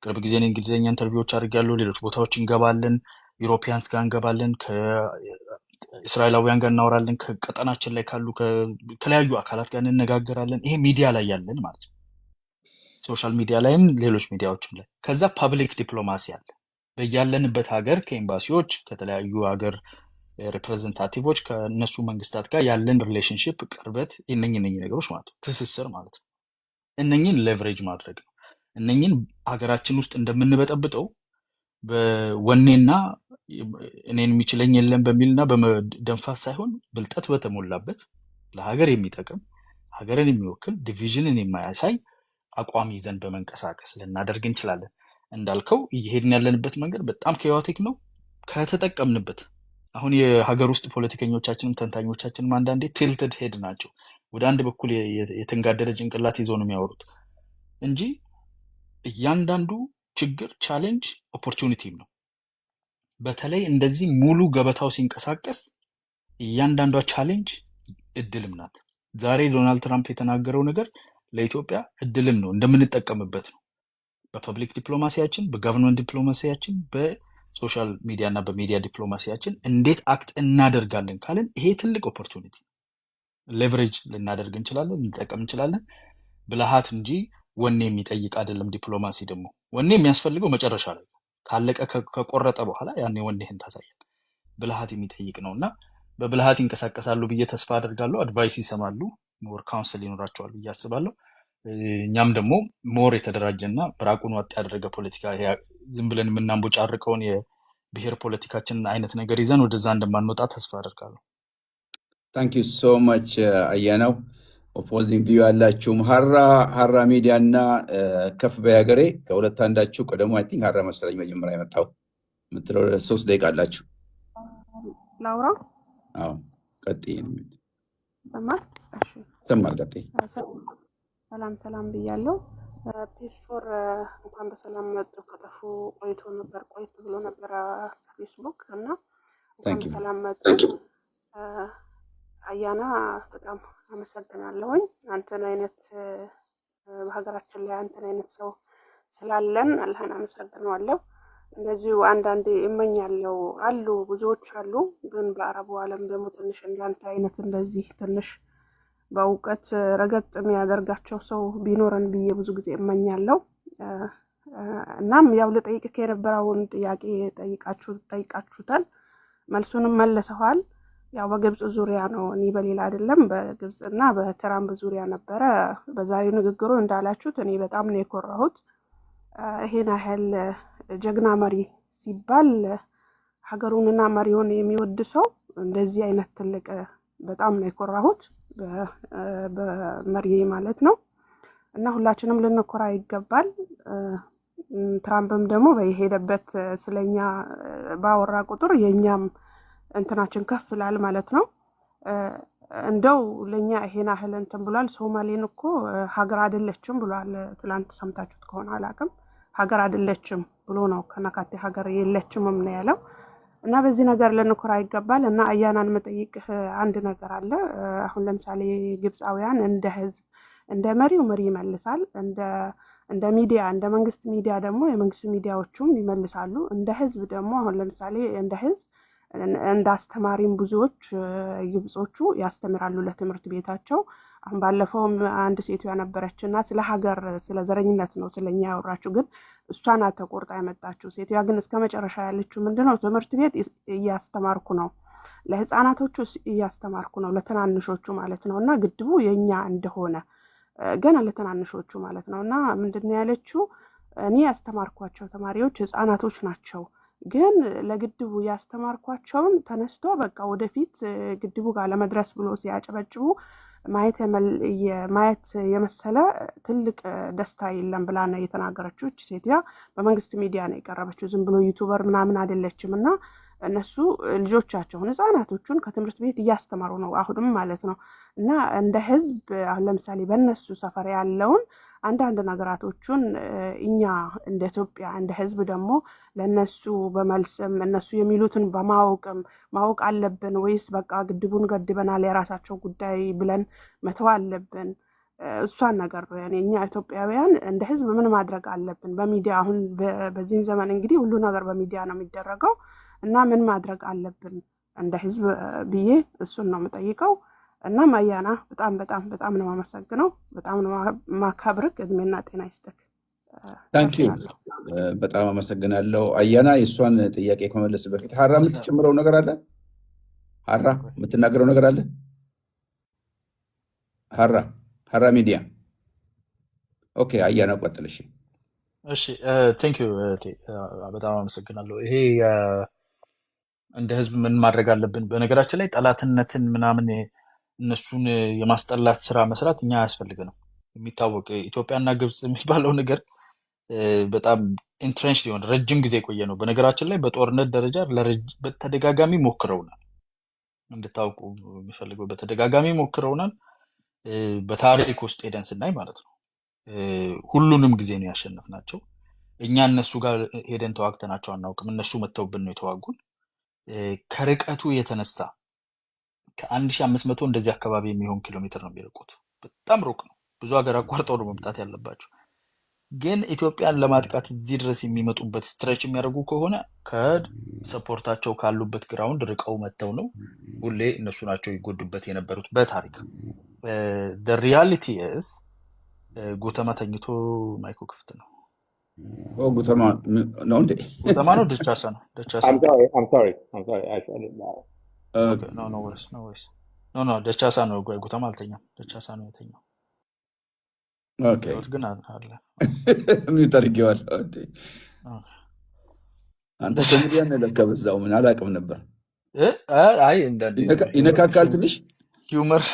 ቅርብ ጊዜ እንግሊዝኛ ኢንተርቪዎች አድርጋለሁ። ሌሎች ቦታዎች እንገባለን፣ ዩሮፒያንስ ጋር እንገባለን፣ ከእስራኤላውያን ጋር እናወራለን፣ ከቀጠናችን ላይ ካሉ ከተለያዩ አካላት ጋር እንነጋገራለን። ይሄ ሚዲያ ላይ ያለን ማለት ነው። ሶሻል ሚዲያ ላይም ሌሎች ሚዲያዎችም ላይ። ከዛ ፐብሊክ ዲፕሎማሲ አለ። በያለንበት ሀገር ከኤምባሲዎች ከተለያዩ ሀገር ሪፕሬዘንታቲቮች ከነሱ መንግስታት ጋር ያለን ሪሌሽንሽፕ፣ ቅርበት፣ እነኚህ ነገሮች ማለት ነው፣ ትስስር ማለት ነው። እነኚህን ሌቨሬጅ ማድረግ ነው። እነኚህን ሀገራችን ውስጥ እንደምንበጠብጠው በወኔና እኔን የሚችለኝ የለም በሚልና በመደንፋት ሳይሆን ብልጠት በተሞላበት ለሀገር የሚጠቅም ሀገርን የሚወክል ዲቪዥንን የማያሳይ አቋም ይዘን በመንቀሳቀስ ልናደርግ እንችላለን። እንዳልከው እየሄድን ያለንበት መንገድ በጣም ኬዮቲክ ነው ከተጠቀምንበት። አሁን የሀገር ውስጥ ፖለቲከኞቻችንም ተንታኞቻችንም አንዳንዴ ቲልትድ ሄድ ናቸው። ወደ አንድ በኩል የተንጋደደ ጭንቅላት ይዘው ነው የሚያወሩት እንጂ እያንዳንዱ ችግር ቻሌንጅ ኦፖርቹኒቲም ነው። በተለይ እንደዚህ ሙሉ ገበታው ሲንቀሳቀስ እያንዳንዷ ቻሌንጅ እድልም ናት። ዛሬ ዶናልድ ትራምፕ የተናገረው ነገር ለኢትዮጵያ እድልም ነው፣ እንደምንጠቀምበት ነው። በፐብሊክ ዲፕሎማሲያችን፣ በጋቨርንመንት ዲፕሎማሲያችን፣ በሶሻል ሚዲያ እና በሚዲያ ዲፕሎማሲያችን እንዴት አክት እናደርጋለን ካለን ይሄ ትልቅ ኦፖርቹኒቲ ሌቨሬጅ ልናደርግ እንችላለን፣ ልንጠቀም እንችላለን። ብልሃት እንጂ ወኔ የሚጠይቅ አይደለም። ዲፕሎማሲ ደግሞ ወኔ የሚያስፈልገው መጨረሻ ላይ ካለቀ ከቆረጠ በኋላ ያኔ ወኔህን ታሳያል። ብልሃት የሚጠይቅ ነው እና በብልሃት ይንቀሳቀሳሉ ብዬ ተስፋ አደርጋለሁ። አድቫይስ ይሰማሉ፣ ሞር ካውንስል ይኖራቸዋል ብዬ አስባለሁ። እኛም ደግሞ ሞር የተደራጀና ብራቁን ዋጥ ያደረገ ፖለቲካ ዝም ብለን የምናንቦጫርቀውን የብሔር ፖለቲካችንን አይነት ነገር ይዘን ወደዛ እንደማንወጣ ተስፋ አደርጋለሁ። ታንክ ዩ ሶ ማች አያናው። ኦፖዚንግ ቪው ያላችሁም ሀራ ሚዲያ እና ከፍ በያገሬ ከሁለት አንዳችሁ ቀደሙ። አይ ቲንክ ሀራ መሰለኝ መጀመሪያ የመጣው የምትለው 3 ደቂቃ አላችሁ። ላውራ? አዎ ቀጥይ። ሰማል? እሺ ሰማል፣ ቀጥይ። ሰላም ብያለሁ። ፒስ ፎር እንኳን በሰላም መጡ። ከጠፉ ቆይቶ ብሎ ነበር ፌስቡክ እና እንኳን ታንክ ዩ በሰላም መጡ። አያና በጣም አመሰግናለሁኝ። አንተን አይነት በሀገራችን ላይ አንተን አይነት ሰው ስላለን አላህን አመሰግናለሁ። እንደዚሁ አንዳንዴ እመኛለሁ አሉ ብዙዎች አሉ፣ ግን በአረቡ ዓለም ደግሞ ትንሽ እንዳንተ አይነት እንደዚህ ትንሽ በእውቀት ረገጥ የሚያደርጋቸው ሰው ቢኖረን ብዬ ብዙ ጊዜ እመኛለሁ። እናም ያው ልጠይቅህ የነበረውን ጥያቄ ጠይቃችሁታል፣ መልሱንም መልሰዋል። ያው በግብጽ ዙሪያ ነው፣ እኔ በሌላ አይደለም። በግብጽ እና በትራምፕ ዙሪያ ነበረ። በዛሬው ንግግሩ እንዳላችሁት እኔ በጣም ነው የኮራሁት። ይሄን ያህል ጀግና መሪ ሲባል ሀገሩንና መሪውን የሚወድ ሰው እንደዚህ አይነት ትልቅ በጣም ነው የኮራሁት በመሪ ማለት ነው። እና ሁላችንም ልንኮራ ይገባል። ትራምፕም ደግሞ በሄደበት ስለኛ ባወራ ቁጥር የኛም እንትናችን ከፍ ይላል ማለት ነው። እንደው ለኛ ይሄን ያህል እንትን ብሏል። ሶማሌን እኮ ሀገር አይደለችም ብሏል። ትላንት ሰምታችሁት ከሆነ አላውቅም። ሀገር አይደለችም ብሎ ነው፣ ከነካቴ ሀገር የለችምም ነው ያለው። እና በዚህ ነገር ልንኮራ ይገባል። እና አያናን መጠይቅህ አንድ ነገር አለ። አሁን ለምሳሌ ግብፃውያን እንደ ህዝብ እንደ መሪው መሪ ይመልሳል፣ እንደ ሚዲያ እንደ መንግስት ሚዲያ ደግሞ የመንግስት ሚዲያዎቹም ይመልሳሉ። እንደ ህዝብ ደግሞ አሁን ለምሳሌ እንደ ህዝብ እንደ አስተማሪም ብዙዎች ግብጾቹ ያስተምራሉ ለትምህርት ቤታቸው። አሁን ባለፈውም አንድ ሴት ያነበረችና ስለ ሀገር ስለ ዘረኝነት ነው ስለኛ ያወራችሁ፣ ግን እሷን ተቆርጣ ያመጣችው ሴትዋ ግን እስከ መጨረሻ ያለችው ምንድነው ትምህርት ቤት እያስተማርኩ ነው፣ ለህፃናቶቹ እያስተማርኩ ነው፣ ለትናንሾቹ ማለት ነው። እና ግድቡ የኛ እንደሆነ ገና ለትናንሾቹ ማለት ነው። እና ምንድነው ያለችው እኔ ያስተማርኳቸው ተማሪዎች ህፃናቶች ናቸው፣ ግን ለግድቡ ያስተማርኳቸውን ተነስቶ በቃ ወደፊት ግድቡ ጋር ለመድረስ ብሎ ሲያጨበጭቡ ማየት የመሰለ ትልቅ ደስታ የለም ብላ ነው የተናገረችው። ሴትያ በመንግስት ሚዲያ ነው የቀረበችው፣ ዝም ብሎ ዩቲዩበር ምናምን አይደለችም። እና እነሱ ልጆቻቸውን ህፃናቶቹን ከትምህርት ቤት እያስተማሩ ነው አሁንም ማለት ነው። እና እንደ ህዝብ አሁን ለምሳሌ በእነሱ ሰፈር ያለውን አንዳንድ ነገራቶቹን እኛ እንደ ኢትዮጵያ እንደ ህዝብ ደግሞ ለነሱ በመልስም እነሱ የሚሉትን በማወቅም ማወቅ አለብን ወይስ በቃ ግድቡን ገድበናል የራሳቸው ጉዳይ ብለን መተው አለብን? እሷን ነገር ነው ያኔ እኛ ኢትዮጵያውያን እንደ ህዝብ ምን ማድረግ አለብን? በሚዲያ አሁን በዚህ ዘመን እንግዲህ ሁሉ ነገር በሚዲያ ነው የሚደረገው እና ምን ማድረግ አለብን እንደ ህዝብ ብዬ እሱን ነው የምጠይቀው። እና አያና በጣም ነው የማመሰግነው፣ በጣም ነው ማከብርክ። እድሜና ጤና ይስጥክ። ታንክ ዩ በጣም አመሰግናለሁ አያና። የእሷን ጥያቄ ከመለስ በፊት ሀራ የምትጨምረው ነገር አለ? ሀራ የምትናገረው ነገር አለ? ሀራ ሚዲያ። ኦኬ አያና ቀጥል። እሺ ቴንክ ዩ በጣም አመሰግናለሁ። ይሄ እንደ ህዝብ ምን ማድረግ አለብን? በነገራችን ላይ ጠላትነትን ምናምን እነሱን የማስጠላት ስራ መስራት እኛ አያስፈልገንም። የሚታወቅ ኢትዮጵያና ግብጽ የሚባለው ነገር በጣም ኢንትሬንች ሊሆን ረጅም ጊዜ የቆየ ነው። በነገራችን ላይ በጦርነት ደረጃ በተደጋጋሚ ሞክረውናል። እንድታውቁ የሚፈልገው በተደጋጋሚ ሞክረውናል። በታሪክ ውስጥ ሄደን ስናይ ማለት ነው ሁሉንም ጊዜ ነው ያሸነፍናቸው። እኛ እነሱ ጋር ሄደን ተዋግተናቸው አናውቅም። እነሱ መተውብን ነው የተዋጉን። ከርቀቱ የተነሳ ከ1500 እንደዚህ አካባቢ የሚሆን ኪሎ ሜትር ነው የሚርቁት። በጣም ሩቅ ነው። ብዙ ሀገር አቋርጠው ነው መምጣት ያለባቸው። ግን ኢትዮጵያን ለማጥቃት እዚህ ድረስ የሚመጡበት ስትሬች የሚያደርጉ ከሆነ ከሰፖርታቸው ካሉበት ግራውንድ ርቀው መተው ነው። ሁሌ እነሱ ናቸው ይጎዱበት የነበሩት በታሪክ። the reality is ጉተማ ተኝቶ ማይኮ ክፍት ነው። ጉተማ ነው እንዴ? ጉተማ ነው ደቻሳ ነው። ደቻሳ I'm sorry. I said it now. ኦኬ ኖ ደቻሳ ነው ጉተማ አልተኛም። ደቻሳ ነው የተኛው። ኦኬ ህይወት ግን አለ። ሚውት አድርጌዋለሁ። እንዴ ኦኬ። አንተ ኮሜዲያን ለካ በዛው ምን አላውቅም ነበር። አይ እንዳንዴ ይነካካል ትንሽ ሂውመር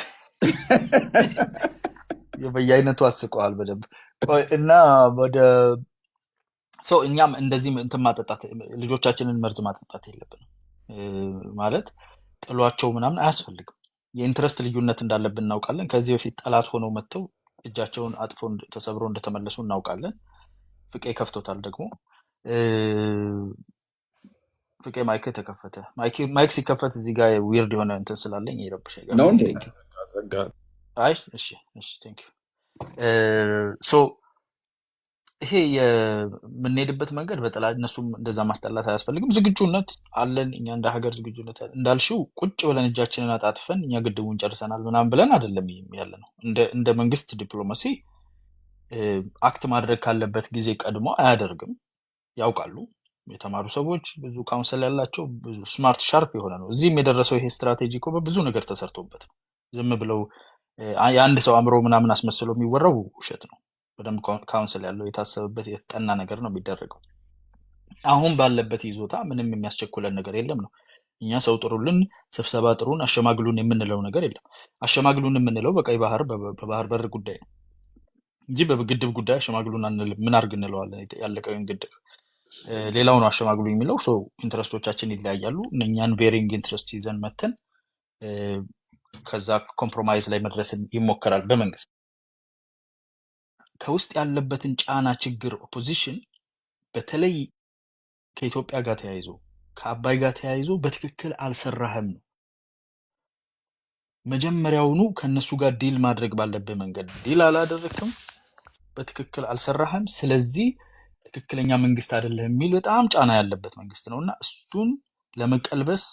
በየአይነቱ አስቀዋል በደንብ። ቆይ እና ወደ ሰው እኛም እንደዚህ እንትን ማጠጣት ልጆቻችንን መርዝ ማጠጣት የለብንም ማለት ጥሏቸው ምናምን አያስፈልግም። የኢንትረስት ልዩነት እንዳለብን እናውቃለን። ከዚህ በፊት ጠላት ሆነው መጥተው እጃቸውን አጥፎ ተሰብሮ እንደተመለሱ እናውቃለን። ፍቄ ከፍቶታል ደግሞ ፍቄ ማይክ ተከፈተ። ማይክ ሲከፈት እዚህ ጋር ዊርድ የሆነ እንትን ስላለኝ ይረብሻል ነው እንዴ? አይ እሺ ቴንክ ዩ ይሄ የምንሄድበት መንገድ በጠላ እነሱም እንደዛ ማስጠላት አያስፈልግም። ዝግጁነት አለን እኛ እንደ ሀገር ዝግጁነት እንዳልሽው ቁጭ ብለን እጃችንን አጣጥፈን እኛ ግድቡን ጨርሰናል ምናምን ብለን አይደለም ያለ ነው። እንደ መንግስት ዲፕሎማሲ አክት ማድረግ ካለበት ጊዜ ቀድሞ አያደርግም። ያውቃሉ የተማሩ ሰዎች ብዙ ካውንስል ያላቸው ብዙ ስማርት ሻርፕ የሆነ ነው። እዚህም የደረሰው ይሄ ስትራቴጂ እኮ በብዙ ነገር ተሰርቶበት ነው። ዝም ብለው የአንድ ሰው አእምሮ ምናምን አስመስሎ የሚወራው ውሸት ነው። በደንብ ካውንስል ያለው የታሰበበት የተጠና ነገር ነው የሚደረገው። አሁን ባለበት ይዞታ ምንም የሚያስቸኩለን ነገር የለም ነው። እኛ ሰው ጥሩልን፣ ስብሰባ ጥሩን፣ አሸማግሉን የምንለው ነገር የለም። አሸማግሉን የምንለው በቀይ ባህር በባህር በር ጉዳይ ነው እንጂ በግድብ ጉዳይ አሸማግሉን አንልም። ምን አድርግ እንለዋለን? ያለቀውን ግድብ ሌላው ነው አሸማግሉ የሚለው። ሰው ኢንትረስቶቻችን ይለያያሉ። እኛን ቬሪንግ ኢንትረስት ይዘን መተን ከዛ ኮምፕሮማይዝ ላይ መድረስን ይሞከራል በመንግስት ከውስጥ ያለበትን ጫና ችግር ኦፖዚሽን በተለይ ከኢትዮጵያ ጋር ተያይዞ ከአባይ ጋር ተያይዞ በትክክል አልሰራህም ነው። መጀመሪያውኑ ከነሱ ጋር ዲል ማድረግ ባለበት መንገድ ዲል አላደረክም፣ በትክክል አልሰራህም፣ ስለዚህ ትክክለኛ መንግስት አይደለም የሚል በጣም ጫና ያለበት መንግስት ነውና እሱን ለመቀልበስ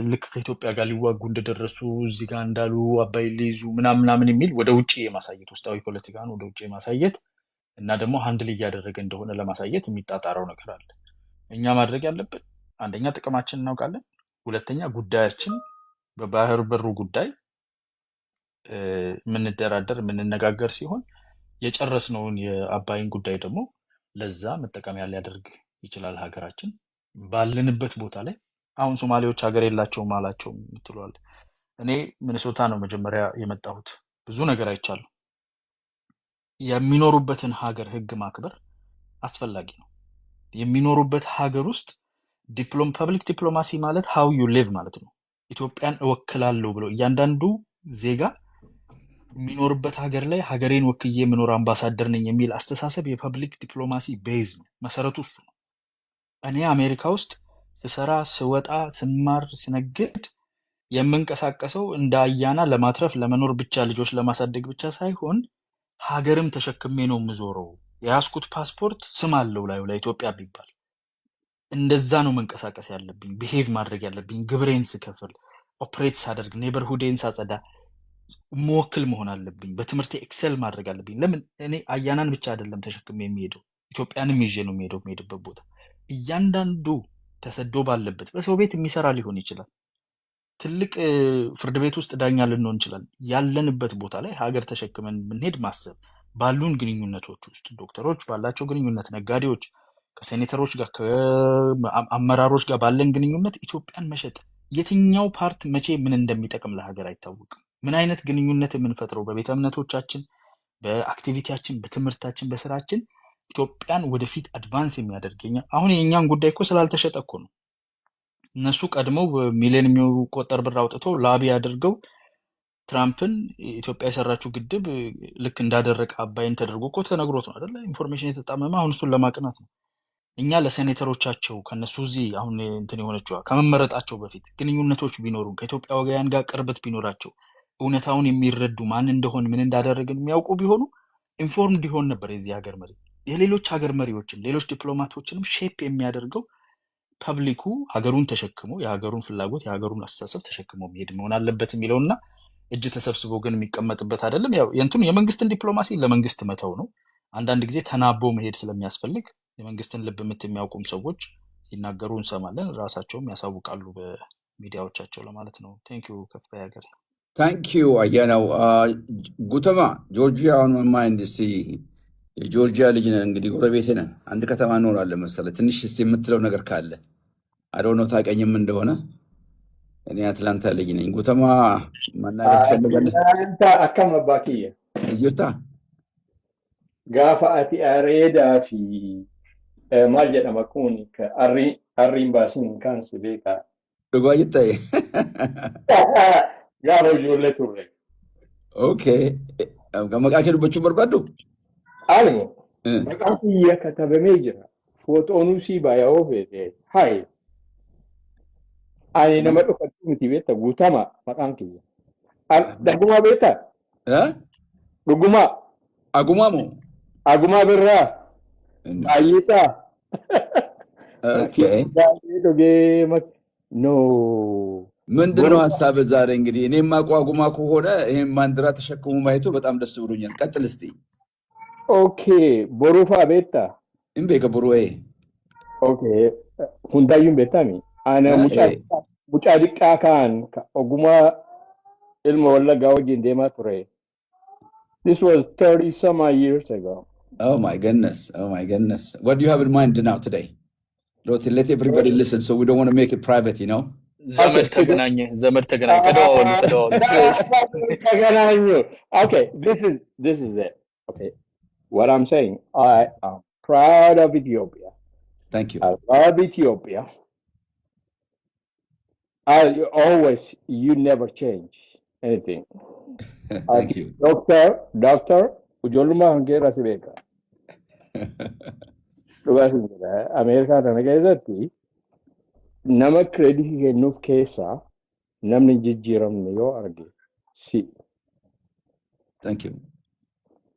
ልክ ከኢትዮጵያ ጋር ሊዋጉ እንደደረሱ እዚህ ጋር እንዳሉ አባይ ሊይዙ ምናምን የሚል ወደ ውጭ የማሳየት ውስጣዊ ፖለቲካን ወደ ውጭ የማሳየት እና ደግሞ ሃንድል እያደረገ እንደሆነ ለማሳየት የሚጣጣረው ነገር አለ። እኛ ማድረግ ያለብን አንደኛ ጥቅማችን እናውቃለን፣ ሁለተኛ ጉዳያችን በባህር በሩ ጉዳይ የምንደራደር የምንነጋገር ሲሆን የጨረስነውን የአባይን ጉዳይ ደግሞ ለዛ መጠቀሚያ ሊያደርግ ይችላል ሀገራችን ባለንበት ቦታ ላይ። አሁን ሶማሌዎች ሀገር የላቸውም አላቸው ምትሏል። እኔ ሚኒሶታ ነው መጀመሪያ የመጣሁት። ብዙ ነገር አይቻለሁ። የሚኖሩበትን ሀገር ህግ ማክበር አስፈላጊ ነው። የሚኖሩበት ሀገር ውስጥ ፐብሊክ ዲፕሎማሲ ማለት ሃው ዩ ሊቭ ማለት ነው። ኢትዮጵያን እወክላለሁ ብሎ እያንዳንዱ ዜጋ የሚኖርበት ሀገር ላይ ሀገሬን ወክዬ የምኖር አምባሳደር ነኝ የሚል አስተሳሰብ የፐብሊክ ዲፕሎማሲ ቤዝ ነው። መሰረቱ እሱ ነው። እኔ አሜሪካ ውስጥ ስሰራ ስወጣ ስማር ስነግድ የምንቀሳቀሰው እንደ አያና ለማትረፍ ለመኖር ብቻ ልጆች ለማሳደግ ብቻ ሳይሆን ሀገርም ተሸክሜ ነው የምዞረው። የያዝኩት ፓስፖርት ስም አለው ላዩ ላይ ኢትዮጵያ ቢባል እንደዛ ነው መንቀሳቀስ ያለብኝ፣ ቢሄቭ ማድረግ ያለብኝ። ግብሬን ስከፍል ኦፕሬት ሳደርግ ኔበርሁዴን ሳጸዳ መወክል መሆን አለብኝ። በትምህርቴ ኤክሰል ማድረግ አለብኝ። ለምን እኔ አያናን ብቻ አይደለም ተሸክሜ የሚሄደው ኢትዮጵያንም ይዤ ነው የሚሄድበት ቦታ። እያንዳንዱ ተሰዶ ባለበት በሰው ቤት የሚሰራ ሊሆን ይችላል። ትልቅ ፍርድ ቤት ውስጥ ዳኛ ልንሆን ይችላል። ያለንበት ቦታ ላይ ሀገር ተሸክመን ብንሄድ ማሰብ ባሉን ግንኙነቶች ውስጥ ዶክተሮች ባላቸው ግንኙነት፣ ነጋዴዎች ከሴኔተሮች ጋር ከአመራሮች ጋር ባለን ግንኙነት ኢትዮጵያን መሸጥ የትኛው ፓርት መቼ ምን እንደሚጠቅም ለሀገር አይታወቅም። ምን አይነት ግንኙነት የምንፈጥረው በቤተ እምነቶቻችን፣ በአክቲቪቲያችን፣ በትምህርታችን፣ በስራችን ኢትዮጵያን ወደፊት አድቫንስ የሚያደርገኛ አሁን የእኛን ጉዳይ እኮ ስላልተሸጠ እኮ ነው። እነሱ ቀድመው በሚሊዮን የሚቆጠር ብር አውጥተው ላቢ አድርገው ትራምፕን ኢትዮጵያ የሰራችው ግድብ ልክ እንዳደረቀ አባይን ተደርጎ እኮ ተነግሮት ነው አይደለ? ኢንፎርሜሽን የተጣመመ አሁን እሱን ለማቅናት ነው። እኛ ለሴኔተሮቻቸው ከነሱ እዚህ አሁን እንትን የሆነችዋ ከመመረጣቸው በፊት ግንኙነቶች ቢኖሩን ከኢትዮጵያውያን ጋር ቅርበት ቢኖራቸው እውነታውን የሚረዱ ማን እንደሆን ምን እንዳደረግን የሚያውቁ ቢሆኑ ኢንፎርምድ ይሆን ነበር የዚህ ሀገር መሪ። የሌሎች ሀገር መሪዎችን ሌሎች ዲፕሎማቶችንም ሼፕ የሚያደርገው ፐብሊኩ ሀገሩን ተሸክሞ የሀገሩን ፍላጎት የሀገሩን አስተሳሰብ ተሸክሞ መሄድ መሆን አለበት የሚለውና እጅ ተሰብስቦ ግን የሚቀመጥበት አይደለም። ያው የእንትኑ የመንግስትን ዲፕሎማሲ ለመንግስት መተው ነው። አንዳንድ ጊዜ ተናቦ መሄድ ስለሚያስፈልግ የመንግስትን ልብ ምት የሚያውቁም ሰዎች ሲናገሩ እንሰማለን። ራሳቸውም ያሳውቃሉ ሚዲያዎቻቸው ለማለት ነው። ቴንክ ዩ ከፍ ሀገር ታንክ ዩ አያናው። ጉተማ ጆርጂያውን ማይንድ እስኪ የጆርጂያ ልጅ ነን እንግዲህ ጎረቤቴ ነን። አንድ ከተማ እኖራለን መሰለህ። ትንሽ እስኪ የምትለው ነገር ካለ አዶኖ ታውቀኝም እንደሆነ እኔ አትላንታ ልጅ ነኝ። ጉተማ መናገር ትፈልጋለህ? Atlanta akkam abbaa kiyya. እጅርታ Gaafa ati areedaa fi maal jedhama kun arriin baasiin kan si beekaa. dhugaa jettee Gaafa ijoollee turre. ኦኬ maqaa kee dubbachuu barbaaddu? Alimo maqaan kiyya katabamee jira. Footoonuu si baay'oo feete. Hayi. Ani nama dhokattuu miti beekta guutama maqaan kiyya. Dhuguma beektaa? Dhuguma. Agumaa moo? Aguma birraa. Baay'isaa. ኦኬ Baay'ee dhugee no. ምንድን ነው ሀሳብህ ዛሬ? እንግዲህ እኔ የማውቀው አጉማ ከሆነ ይህን ባንዲራ ተሸክሙ ማየቱ በጣም ደስ ብሎኛል። ቀጥል እስቲ። Okay, borufaa beektaa? እምቤ ከብሩዌ Okay, hundaayyuun beektami. Ana mucaa xiqqaa kaan ogummaa ilma wallaggaa wajjin deemaa ture. This was 30 some odd years ago. Oh my goodness. Oh my goodness. What do you have in mind now today? Let everybody listen so we don't want to make it private, you know? ዘመድ ተገናኘ ተደዋወሉ ተገናኙ. Okay, this is it. Okay, what I'm saying, I am proud of Ethiopia. Thank you. I love Ethiopia. You never change anything. Thank you. Doctor, ujoluma hangera sibeka. Dhugaas jira. Ameerikaa tana keessatti nama kreditii kennuuf keessaa namni jijjiiramne yoo arge si. Thank you.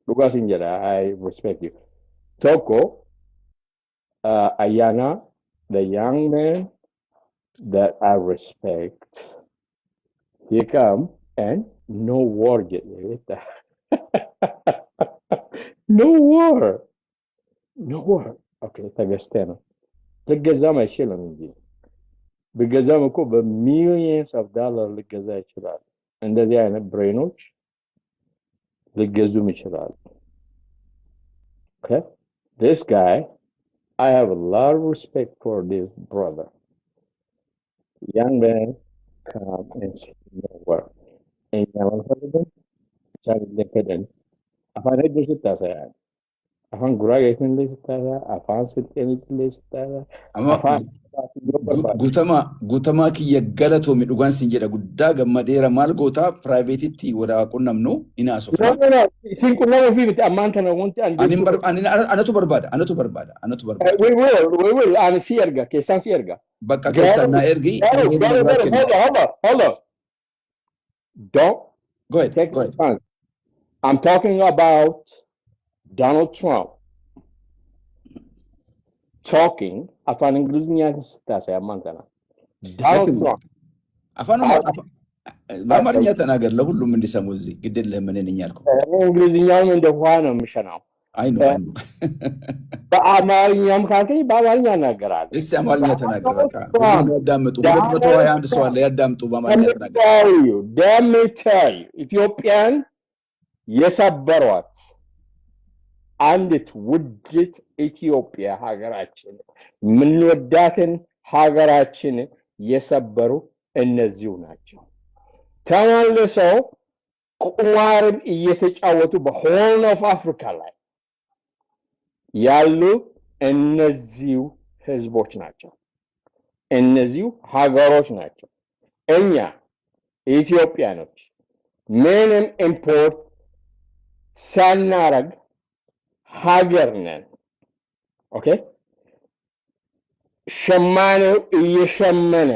Dhugaas jira. I respect you. Tokko Ayana, the young man that I respect, he come and no war jedhe. No war. No war. Okay, tagastena. ልገዛም አይችልም እንጂ ቢገዛም እኮ በሚሊየንስ ኦፍ ዶላር ሊገዛ ይችላል። እንደዚህ አይነት ብሬኖች ሊገዙም ይችላሉ። Okay, this guy, I have a lot of respect for this brother. Young man come and say no work. And now I'm going to afaan hedduu sitti haasa'an. Afaan guraagaa illee sitti haasa'an. Afaan silxeenii illee sitti haasa'an. Afaan guutamaa kiyya galatoomi dhugaan sin jedha guddaa gammadeera maal gootaa piraayiveetitti wada qunnamnu ina asofna. Isin qunnama ofii miti ammaan tana wanti anatu barbaada. We will. Ani si erga. Keessaan si erga. Bakka keessaan na ergi. Hold on. Don't Go ahead. take my time. I'm talking about Donald Trump talking afaan Ingiliznya saya mangkana. Donald Trump. በአማርኛ ተናገር ለሁሉም እንዲሰሙ እዚህ ግድ የለህም እኔ ነኝ ያልኩህ። እንግሊዝኛውን እንደሆነ ነው የምሸናው። አይ ነው በአማርኛም ካልከኝ በአማርኛ እናገራለሁ። እስቲ አማርኛ ተናገር በቃ ሁሉም ያዳምጡ። 221 ሰው አለ ያዳምጡ በአማርኛ ተናገር። ደምታይ ኢትዮጵያን የሰበሯት አንዲት ውድት ኢትዮጵያ ሀገራችን ምንወዳትን ሀገራችን የሰበሩ እነዚሁ ናቸው። ተመልሰው ቁማርን እየተጫወቱ በሆርን ኦፍ አፍሪካ ላይ ያሉ እነዚሁ ህዝቦች ናቸው። እነዚሁ ሀገሮች ናቸው። እኛ ኢትዮጵያኖች ምንም ኢምፖርት ሳናረግ ሀገር ነን። ኦኬ ሸማኔው እየሸመነ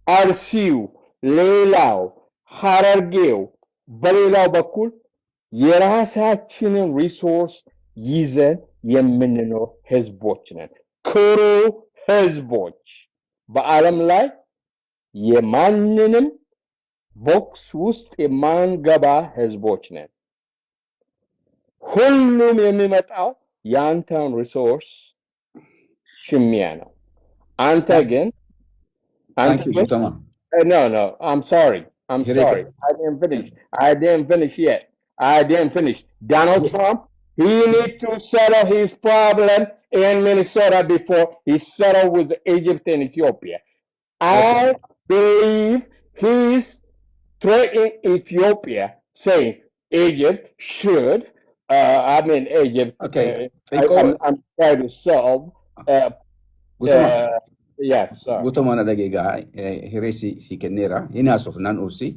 አርሲው ሌላው ሐረርጌው በሌላው በኩል የራሳችንን ሪሶርስ ይዘን የምንኖር ህዝቦች ነን። ኩሩ ህዝቦች በዓለም ላይ የማንንም ቦክስ ውስጥ የማንገባ ህዝቦች ነን። ሁሉም የሚመጣው የአንተን ሪሶርስ ሽሚያ ነው። አንተ ግን ታንክ ዩ Until ጉተማ no, I'm sorry. I'm ሂሬከ sorry. I didn't finish yet. I didn't finish. Donald Trump, he needs to settle his problem in Minnesota before he settled with Egypt and Ethiopia. ኦኬ I believe he's threatening Ethiopia, saying Egypt should. Egypt. ኦኬ xiqqoo I'm trying to solve. Uh, ጉተማ yes, sir. guutumana dhageegaa hiree si kenneera hin haasofnaan obsi